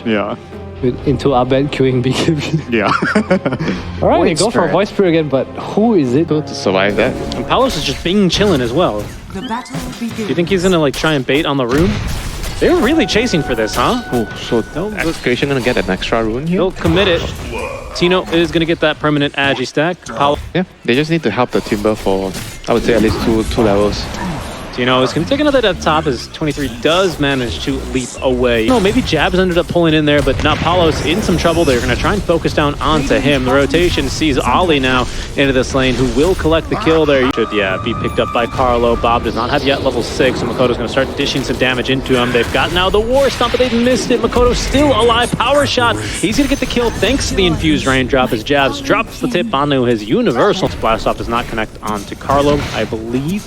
Yeah. Into Abed queuing BKB. Yeah. Alright, they go for a voice prayer again, but who is it? To survive that. And Palos is just being chilling as well. The battle begins. Do you think he's gonna like try and bait on the rune? They're really chasing for this, huh? Oh, so Execration gonna get an extra rune here? He'll commit it. Tino is gonna get that permanent Agi stack. Yeah, they just need to help the Timber for, I would say, at least two levels. Tino is gonna take another at top as 23 does manage to leap away. No, maybe Jabs ended up pulling in there, but now Palos in some trouble. They're gonna try and focus down onto him. The rotation sees Ollie now into this lane, who will collect the kill there. Should, yeah, be picked up by Carlo. Bob does not have yet level 6, so Makoto's gonna start dishing some damage into him. They've got now the War Stomp, but they've missed it. Makoto still alive. Power shot. He's gonna get the kill thanks to the infused raindrop as Jabs drops the tip onto his universal. Blast off does not connect onto Carlo, I believe.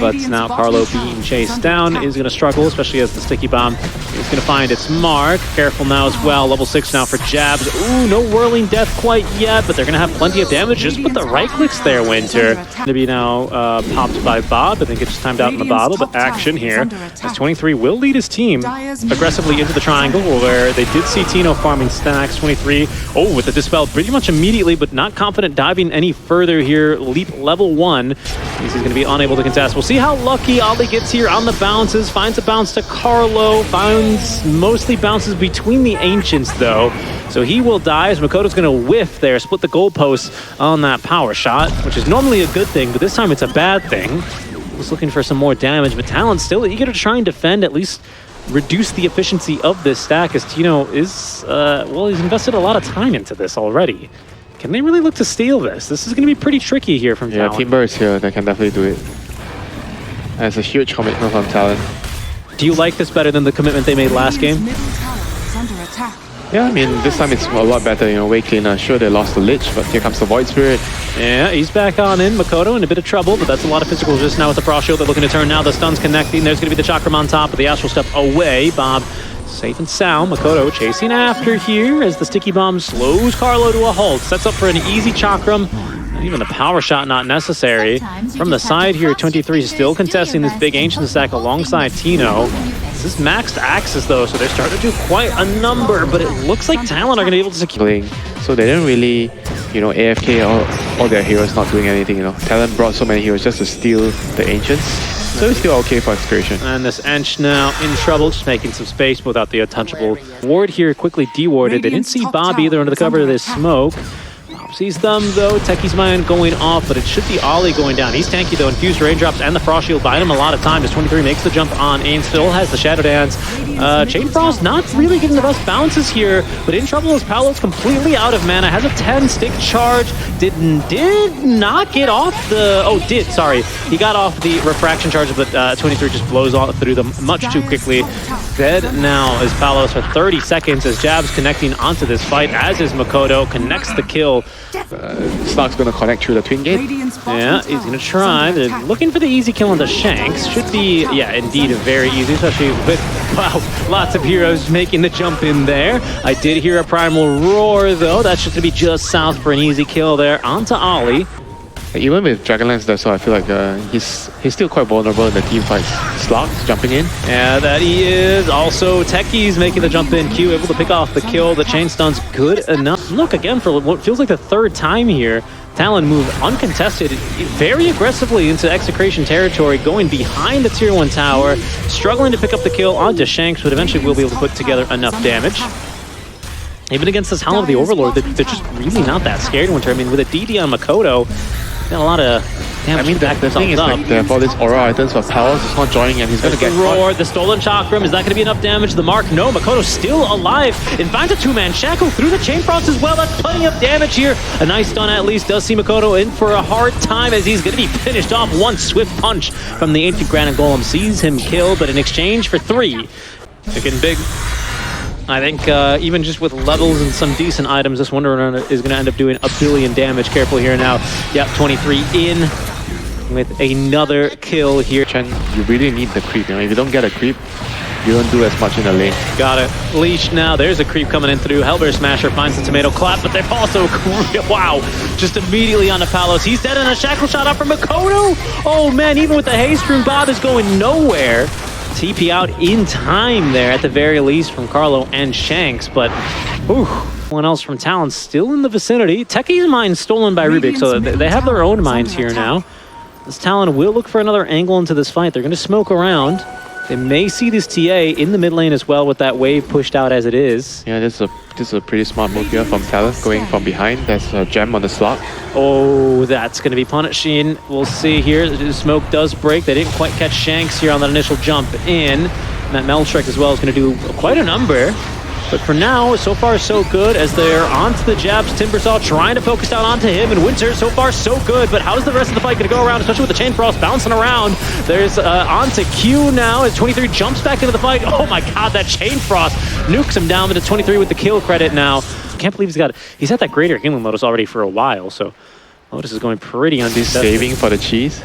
But now Carlo being chased down is going to struggle, especially as the sticky bomb is going to find its mark. Careful now as well. Level 6 now for Jabs. Ooh, no whirling death quite yet, but they're going to have plenty of damage. Just put the right clicks there, Winter. Going to be now popped by Bob. I think it's just timed out in the bottle, but action here as 23 will lead his team aggressively into the triangle where they did see Tino farming stacks. 23, oh, with the dispel pretty much immediately, but not confident diving any further here. Leap level 1. He's going to be unable to contest. We'll see how lucky Ollie gets here on the bounces. Finds a bounce to Carlo. Finds mostly bounces between the Ancients, though. So he will die as Makoto's going to whiff there. Split the goalposts on that power shot, which is normally a good thing, but this time it's a bad thing. He's looking for some more damage, but Talon's still eager to try and defend, at least reduce the efficiency of this stack, as Tino is, well, he's invested a lot of time into this already. Can they really look to steal this? This is going to be pretty tricky here from Talon. Yeah, Timber is here. They can definitely do it. And it's a huge commitment from Talon. Do you like this better than the commitment they made last game? Yeah, I mean, this time it's a lot better, you know, way cleaner. Sure, they lost the Lich, but here comes the Void Spirit. Yeah, he's back on in. Makoto in a bit of trouble, but that's a lot of physical resist now with the Frost Shield. They're looking to turn now. The stun's connecting. There's going to be the Chakram on top, but the Astral Step away. Bob safe and sound. Makoto chasing after here as the sticky bomb slows Carlo to a halt. Sets up for an easy Chakram. Even the power shot not necessary. From the side here, 23 is still contesting this big Ancient stack alongside Tino. This is maxed Axis though, so they're starting to do quite a number, but it looks like Talon are going to be able to secure. So they didn't really, you know, AFK all their heroes not doing anything, you know. Talon brought so many heroes just to steal the Ancients. So it's still okay for Execration. And this Ench now in trouble, just making some space without the untouchable ward here, quickly dewarded. They didn't see Bob either under the cover of this smoke. Sees them though, Techie's mind going off, but it should be Ollie going down. He's tanky though, infused raindrops and the Frost Shield buying him a lot of time as 23 makes the jump on and still has the Shadow Dance. Chain Frost not really getting the best bounces here, but in trouble as Paolo's completely out of mana, has a 10-stick charge, did not get off the, sorry. He got off the refraction charge, but 23 just blows all through them much too quickly. Dead now is Palos for 30 seconds as Jabs connecting onto this fight, as is Makoto, connects the kill. Slark's going to connect through the Twin Gate. Yeah, he's going to try. They're looking for the easy kill on the Shanks. Should be, yeah, indeed very easy, especially with, wow, lots of heroes making the jump in there. I did hear a Primal Roar, though. That's just going to be just south for an easy kill there onto Ollie. Even with Dragonlance, that's why I feel like he's still quite vulnerable in the team fights. Slark's jumping in. Yeah, that he is. Also, Techie's making the jump in. Q able to pick off the kill. The chain stun's good enough. Look, again, for what feels like the third time here, Talon move uncontested very aggressively into Execration territory, going behind the tier 1 tower, struggling to pick up the kill onto Shanks, but eventually will be able to put together enough damage. Even against this Howl of the Overlord, they're just really not that scared, Winter. I mean, with a DD on Makoto, got a lot of damage. I mean, the thing is, like, they have all these aura items for Palos. It's not joining, and he's going to get Roar, the stolen Chakram. Is that going to be enough damage? The mark? No, Makoto's still alive. And finds a two-man shackle through the Chain Frost as well. That's plenty of damage here. A nice stun at least does see Makoto in for a hard time as he's going to be finished off. One swift punch from the Ancient Granite Golem sees him killed, but in exchange for 3, they're getting big. I think even just with levels and some decent items, this Wonder Runner is going to end up doing 1 billion damage. Careful here now. Yep, 23 in with another kill here. Chen, you really need the creep. You know, if you don't get a creep, you don't do as much in the lane. Got it. Leash now. There's a creep coming in through. Hellbear Smasher finds the tomato clap, but they've also, wow, just immediately onto Palos. He's dead, and a shackle shot out from Makoto. Oh man, even with the haste rune, Bob is going nowhere. TP out in time there at the very least from Carlo and Shanks, but one else from Talon still in the vicinity. Techi's mine stolen by Rubik, so they have their own mines here now. This Talon will look for another angle into this fight. They're going to smoke around. They may see this TA in the mid lane as well with that wave pushed out as it is. Yeah, this is a pretty smart move here from Talon, going from behind. There's a gem on the slot. Oh, that's going to be punishing. We'll see here. The smoke does break. They didn't quite catch Shanks here on that initial jump in. And that Meltrek as well is going to do quite a number. But for now, so far so good as they're onto the jabs. Timbersaw trying to focus down onto him, and Winter so far so good. But how's the rest of the fight going to go around, especially with the Chain Frost bouncing around? There's onto Q now as 23 jumps back into the fight. Oh my god, that Chain Frost nukes him down to 23 with the kill credit now. Can't believe he's had that greater healing Lotus already for a while, so Lotus is going pretty undefeated. Saving for the cheese.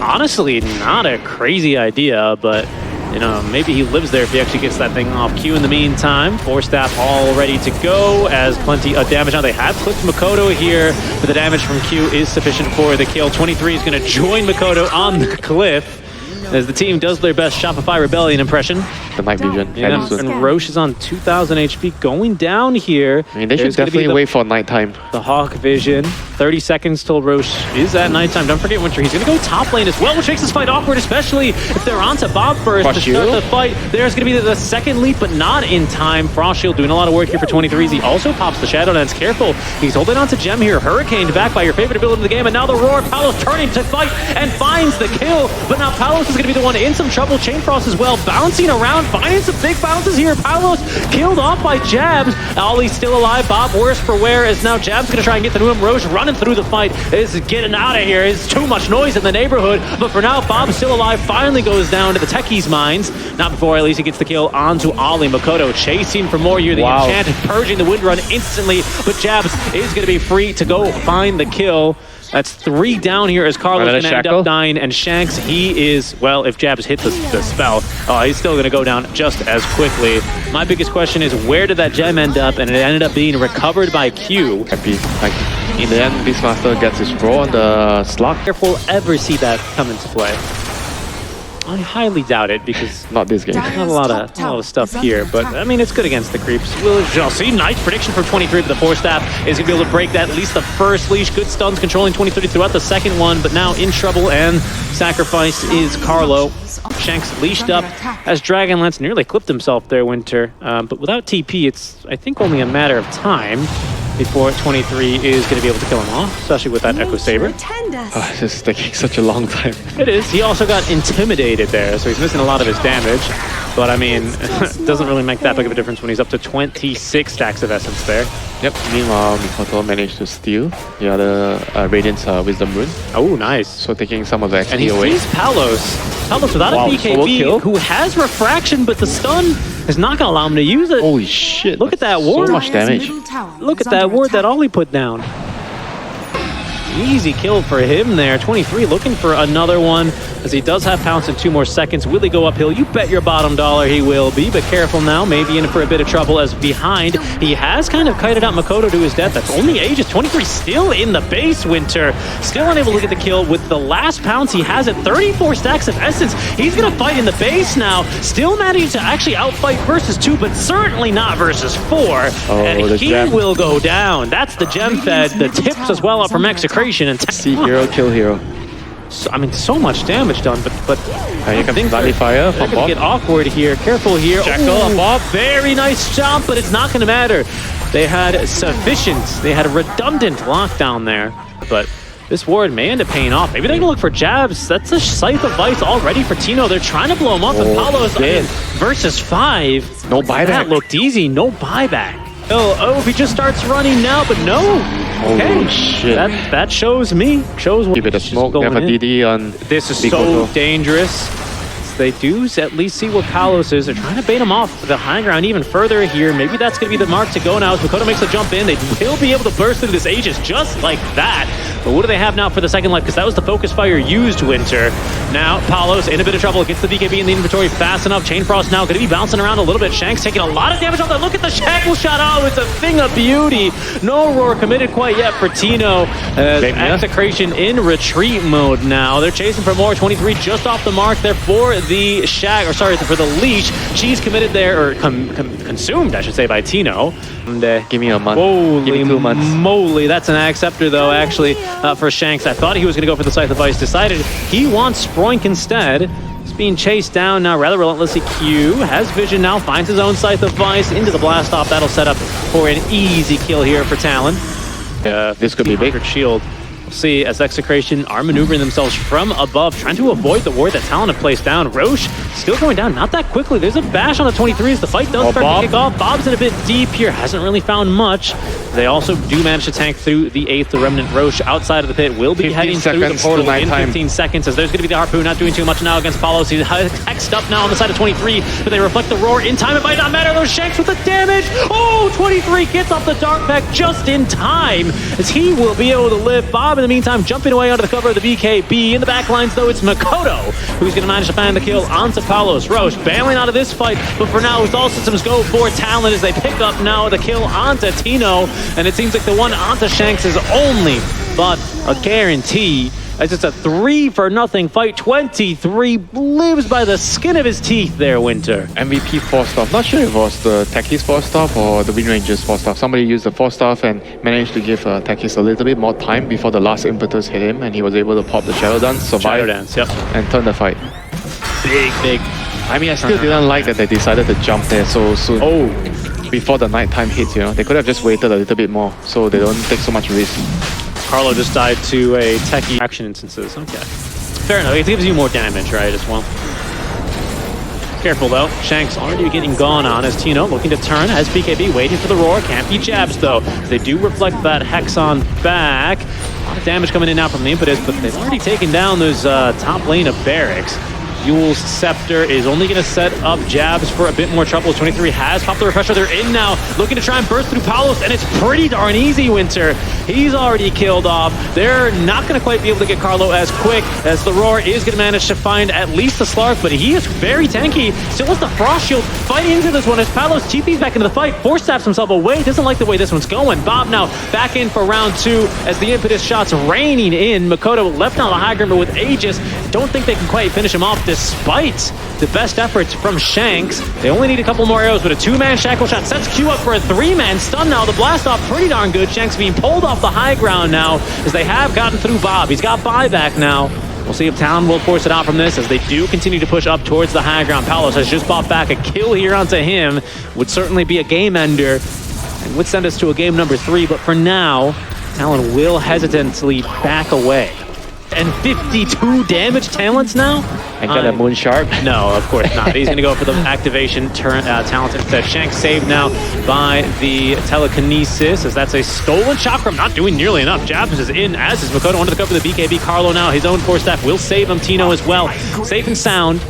Honestly, not a crazy idea, but you know, maybe he lives there if he actually gets that thing off. Q in the meantime, 4 staff all ready to go as plenty of damage. Now they have clipped Makoto here, but the damage from Q is sufficient for the kill. 23 is going to join Makoto on the cliff as the team does their best Shopify Rebellion impression. The night vision. Yeah, and Roche is on 2,000 HP going down here. I mean, they should definitely wait for nighttime. The Hawk vision. 30 seconds till Roche is at nighttime. Don't forget Winter. He's going to go top lane as well, which makes this fight awkward, especially if they're onto Bob first to start the fight. There's going to be the second leap, but not in time. Frost Shield doing a lot of work here for 23s. He also pops the Shadow Dance. Careful. He's holding on to Gem here. Hurricaned back by your favorite ability of the game, and now the Roar. Palos turning to fight and finds the kill, but now Palos is going to be the one in some trouble. Chain Frost as well, bouncing around, finding some big bounces here. Palos killed off by Jabs. Ollie's still alive. Bob worse for wear as now Jabs going to try and get through him. Roche running through the fight is getting out of here. It's too much noise in the neighborhood, but for now Bob's still alive. Finally goes down to the Techies mines. Not before at least he gets the kill onto Ollie. Makoto chasing for more here. The Enchanted purging the wind run instantly, but Jabs is going to be free to go find the kill. That's 3 down here as Carlos going to end up dying, and Shanks, he is, well, if Jabs hit the spell, he's still going to go down just as quickly. My biggest question is, where did that gem end up? And it ended up being recovered by Q. Happy. Like, in the end, Beastmaster gets his roll on the slot. Careful ever see that come into play. I highly doubt it because not this game. Not a lot of stuff here, but I mean it's good against the creeps. We'll see. Nice prediction from 23, but the 4 staff is gonna be able to break that at least the first leash. Good stuns controlling 23 throughout the second one, but now in trouble and sacrifice is Carlo. Shanks leashed up as Dragonlance nearly clipped himself there, Winter. But without TP, it's I think only a matter of time before 23 is going to be able to kill him off, especially with that Echo Saber. This is taking such a long time. It is. He also got intimidated there, so he's missing a lot of his damage. But I mean, it doesn't really make that big of a difference when he's up to 26 stacks of Essence there. Yep. Meanwhile, Mikoto managed to steal the other Radiant's Wisdom Rune. Oh, nice. So taking some of the XP and he away. sees Palos. Palos without a BKB, who has Refraction, but the stun is not going to allow him to use it. Holy shit. Look at that ward. So much damage. Look at that ward that Ollie put down. Easy kill for him there. 23 looking for another one as he does have Pounce in 2 more seconds. Will he go uphill? You bet your bottom dollar he will be, but careful now. Maybe in for a bit of trouble as behind. He has kind of kited out Makoto to his death. That's only Aegis. 23 still in the base, Winter. Still unable to get the kill with the last Pounce he has at 34 stacks of Essence. He's going to fight in the base now. Still managing to actually outfight versus 2, but certainly not versus 4. And he will go down. That's the gem fed. The tips as well up from Execration. And see hero, kill hero. So, I mean, so much damage done, but here comes Valley Fire from Bob. Get awkward here. Careful here. Jackal, Bob, very nice jump, but it's not going to matter. They had sufficient, they had a redundant lockdown there, but this ward may end up paying off. Maybe they're going to look for jabs. That's a Scythe of Vice already for Tino. They're trying to blow him up, and Palos versus 5. No buyback. That looked easy. No buyback. Oh, if he just starts running now, but no. Okay, holy shit. That shows me. Shows what. Keep it a smoke. They have a DD on. This is so dangerous. They do at least see what Palos is. They're trying to bait him off the high ground even further here. Maybe that's going to be the mark to go now as Makoto makes a jump in. They will be able to burst through this Aegis just like that. But what do they have now for the second life? Because that was the focus fire used, Winter. Now, Palos in a bit of trouble. Gets the BKB in the inventory fast enough. Chain Frost now going to be bouncing around a little bit. Shanks taking a lot of damage off that. Look at the shackle shot. Oh, it's a thing of beauty. No roar committed quite yet for Tino. Execration in retreat mode now. They're chasing for more. 23 just off the mark there for the for the leash. She's committed there, or consumed, I should say, by Tino. And, Give me a month. Give me 2 months. Moly, that's an acceptor though, actually, for Shanks. I thought he was going to go for the Scythe of Ice. Decided he wants Sproink instead. He's being chased down now rather relentlessly. Q has vision now, finds his own Scythe of Ice into the blast off. That'll set up for an easy kill here for Talon. This could be big. Shield. We'll see as Execration are maneuvering themselves from above, trying to avoid the ward that Talon have placed down. Roche still going down, not that quickly. There's a bash on the 23 as the fight does start to kick off. Bob's in a bit deep here, hasn't really found much. They also do manage to tank through the 8th. The Remnant Roche outside of the pit will be heading through the portal in 15 seconds, as there's going to be the Harpoon not doing too much now against Palos. He's hexed up now on the side of 23, but they reflect the roar in time. It might not matter. Those Shanks with the damage. Oh, 23 gets off the Dark Pack just in time, as he will be able to live. Bob, in the meantime, jumping away under the cover of the BKB. In the back lines, though, it's Makoto who's going to manage to find the kill onto Palos. Roche bailing out of this fight, but for now, it's all systems go for Talon as they pick up now the kill onto Tino, and it seems like the one onto Shanks is only but a guarantee, as it's a 3-0 fight. 23 lives by the skin of his teeth there, Winter. MVP 4-star. Not sure if it was the Takis 4-star or the Wind Rangers 4-star. Somebody used the 4-star and managed to give Takis a little bit more time before the last impetus hit him, and he was able to pop the Shadow Dance, survive, and turn the fight. Big. I mean, I still didn't like that they decided to jump there so soon. Before the nighttime hits, you know. They could have just waited a little bit more so they don't take so much risk. Carlo just died to a techie action instances. Okay. Fair enough. It gives you more damage, right, as well. Careful, though. Shanks already getting gone on as Tino looking to turn. Has BKB waiting for the roar. Can't be jabs, though. They do reflect that Hexon back. A lot of damage coming in now from the impetus, but they've already taken down those top lane of barracks. Yule's Scepter is only going to set up jabs for a bit more trouble. 23 has popped the refresher. They're in now, looking to try and burst through Palos, and it's pretty darn easy, Winter. He's already killed off. They're not going to quite be able to get Carlo as quick, as the Roar is going to manage to find at least the Slark, but he is very tanky. Still has the Frost Shield fighting into this one as Palos TP's back into the fight, force staffs himself away. Doesn't like the way this one's going. Bob now back in for round 2 as the impetus shots raining in. Makoto left on the high ground, but with Aegis, don't think they can quite finish him off despite the best efforts from Shanks. They only need a couple more arrows, but a 2-man shackle shot sets Q up for a 3-man stun now. The blast off pretty darn good. Shanks being pulled off the high ground now as they have gotten through Bob. He's got buyback now. We'll see if Talon will force it out from this as they do continue to push up towards the high ground. Palos has just bought back a kill here onto him. Would certainly be a game ender and would send us to a game number 3, but for now, Talon will hesitantly back away. And 52 damage Talents now? And got a Moon Shark? No, of course not. He's going to go for the activation Talent instead. Shanks saved now by the telekinesis, as that's a stolen chakra. Not doing nearly enough. Jabs is in, as is Makoto under the cover of the BKB. Carlo now, his own force staff will save him. Tino as well. Safe and sound,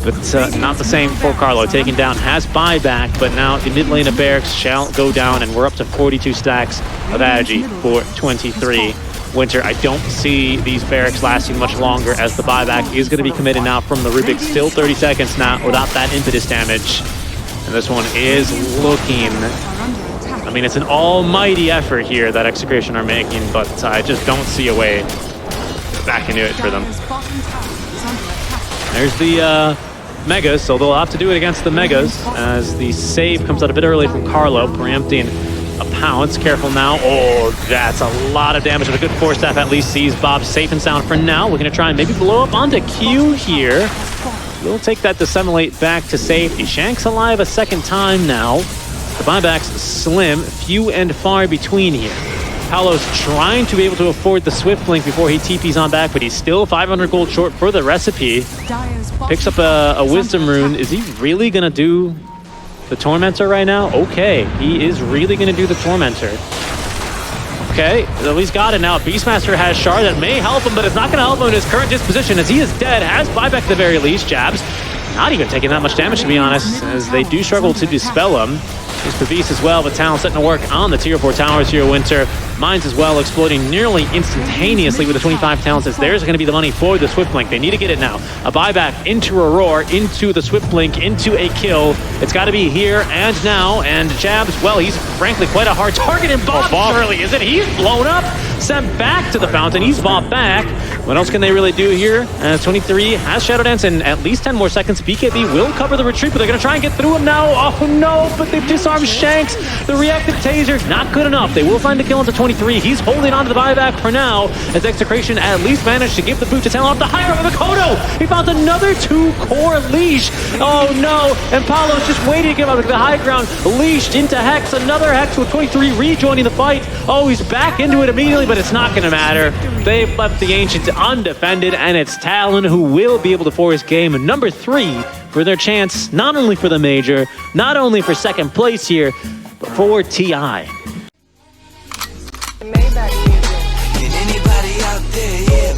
but not the same for Carlo. Taken down, has buyback, but now the mid lane of barracks shall go down, and we're up to 42 stacks of Agi for 23. Winter, I don't see these barracks lasting much longer, as the buyback is going to be committed now from the Rubik. Still 30 seconds now without that impetus damage. And this one is looking... I mean, it's an almighty effort here that Execration are making, but I just don't see a way back into it for them. There's the Megas, so they'll have to do it against the Megas, as the save comes out a bit early from Carlo, preempting a pounce. Careful now. Oh, that's a lot of damage. With a good force staff, at least sees Bob safe and sound for now. Looking to try and maybe blow up onto Q here. We'll take that dissimulate back to safety. Shanks alive a second time now. The buyback's slim, few and far between here. Palos trying to be able to afford the Swift Link before he TP's on back, but he's still 500 gold short for the recipe. Picks up a Wisdom Rune. Is he really gonna do the Tormentor right now? Okay, he is really going to do the Tormentor. Okay, so he's got it now. Beastmaster has Shard that may help him, but it's not going to help him in his current disposition, as he is dead. Has buyback at the very least. Jabs not even taking that much damage, to be honest, as they do struggle to dispel him. There's Pavis as well, but Talon setting to work on the tier 4 towers here, Winter. Mines as well, exploding nearly instantaneously with the 25 talents, as there's going to be the money for the Swift Blink. They need to get it now. A buyback into a roar, into the Swift Blink, into a kill. It's got to be here and now, and Jabs, well, he's frankly quite a hard target, and Bob surely isn't. He's blown up, sent back to the fountain. He's bought back. What else can they really do here? 23 has Shadow Dance and at least 10 more seconds. BKB will cover the retreat, but they're going to try and get through him now. Oh no, but they've disarmed Shanks. The reactive taser, not good enough. They will find the kill into 23. He's holding on to the buyback for now, as Execration at least managed to give the boot to Talon off the higher of Makoto. He found another 2-core leash. Oh no, and Paulo's just waiting to give up the high ground. Leashed into Hex, another Hex with 23 rejoining the fight. Oh, he's back into it immediately, but it's not going to matter. They've left the Ancients undefended, and it's Talon who will be able to force game number 3 for their chance, not only for the major, not only for second place here, but for TI. Can anybody out there, yeah?